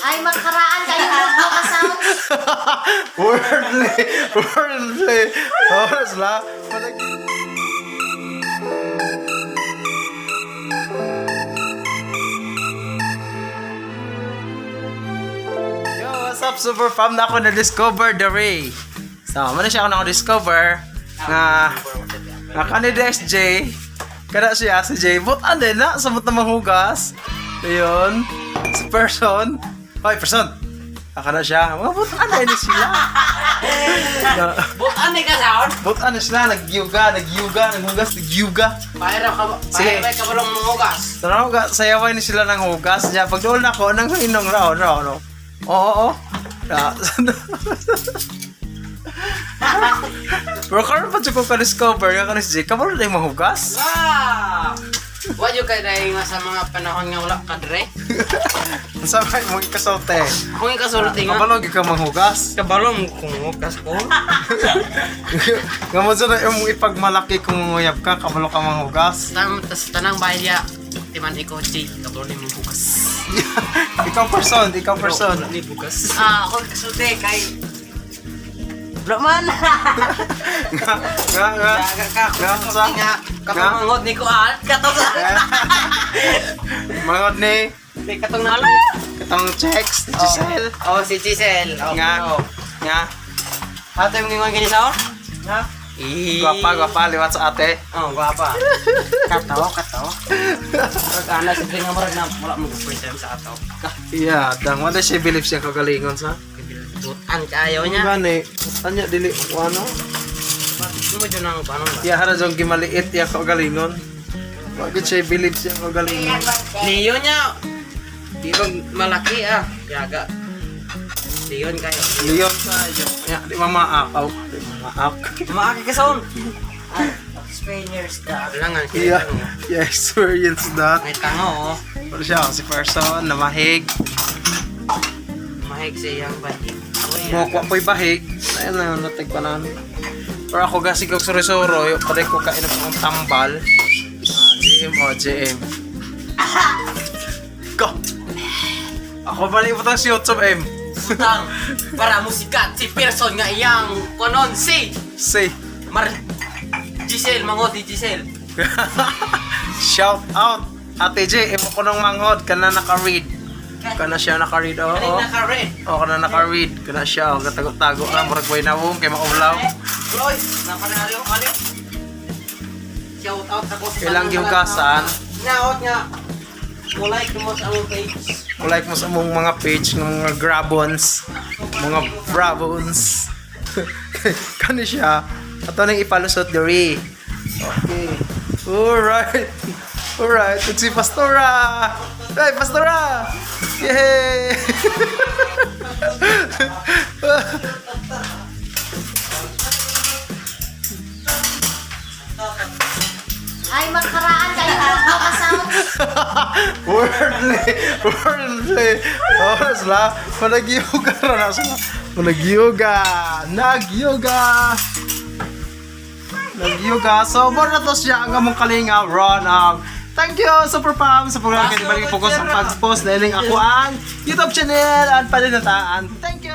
Ay, magkaraan kayo mo kasama. Wordly. Oras la. Yo, what's up, Super Fam? Na ako na-discover the Ray. So, muna siya ako na-discover na ni SJ. Kada siya si Jay. Butan din na. Samot na manghugas. Ayun. Si Person. Hoy, Person. Na siya. Mga butan na ini sila. Bukan ni ka sound. Butan na sila. Nag-yoga. Naghugas. Nag-yoga. Pahira ka ka balong mangugas. Tanaw ga sayaway ni sila ng hugas niya. Pag doon ako nang inong raw no. Oo. Bro, karon pa jud ko ka-discover nga kanis Jay. Kabalo na yung mahugas. Ah! Wa yo kay dai nga sa mga panahon nga wala ka dire. Sa may mo ikasote. Kung ikasulti nga Kabalo gyud ka manghugas. kabalo mo kung mukas ko. Ngamo sa na yung ipagmalaki kung nguyab ka kabalo ka manghugas. Tanang bahaya timan ikaw G, kabalo ni mo bukas. Ikaw person. Ni bukas. Ako kasulti kay... Blaman! Nga. Daga ka Nga. nga kapamangot ni ko katong Mangod ni ni katong nalo. katong checks ni Giselle. Oh, si Giselle. Oh, Nga. Ate mo ngingon kini sao? Nga. Gwapa liwat sa ate. Oh, guapa. Kataw. Pag ana si nga marag na wala mo first time sa ato. Yeah, dang wala siya believe siya kagalingon sa. Butan kayo niya. Gani, anya dili ano? Mo jud nang paano ba? Ya hara jong gimaliit ya kagalingon. Wag siya believe siya kagalingon. Niyo niya. Di ba malaki ah. Yaga. Diyon kayo. Leon sa ya di mamaakaw. Maaki ka son. Spaniards ka. Langan Yeah, siya. yeah, experience that. May tango oh. Pero siya si person na mahig. Mahig siya yang bahig. Mo ko apoy bahig. Ayun na yun, natig pa namin. Pero ako kasi kong suro-suro, yung pala ko kain ng tambal. GM. Go! Ako bali po si YouTube M. Butang para musikat si person nga iyang konon si Say, Giselle mangot ni Giselle. shout out! Ate J, imo ko nang manghod, ka na naka-read. Ka na siya naka-read, oo. Kaling naka-red. Oo, ka na naka-read. Ka na siya, katago-tago na, murag boy na wong, kay maulaw. Roy, napanalo kali. Shout out ako sa Ilang yugasan. Naot nga. Mulay ko mo sa among page. Like mo sa mong mga page, ng mga grabons, mga bravons. Kani siya. Ato nang ipalusot diri. Okay. Alright. Ito si Pastora. Hey, Pastora! Yay! Ay, magkaraan kayo mo kasama. Wordly. Oras la. Manag-yoga na sila. Nag-yoga. So, muna to siya ang among kalinga. Run up. Thank you, Super Pam, sa pagkakit balik focus sa pag-post na iling ako ang YouTube channel at paninataan. Thank you!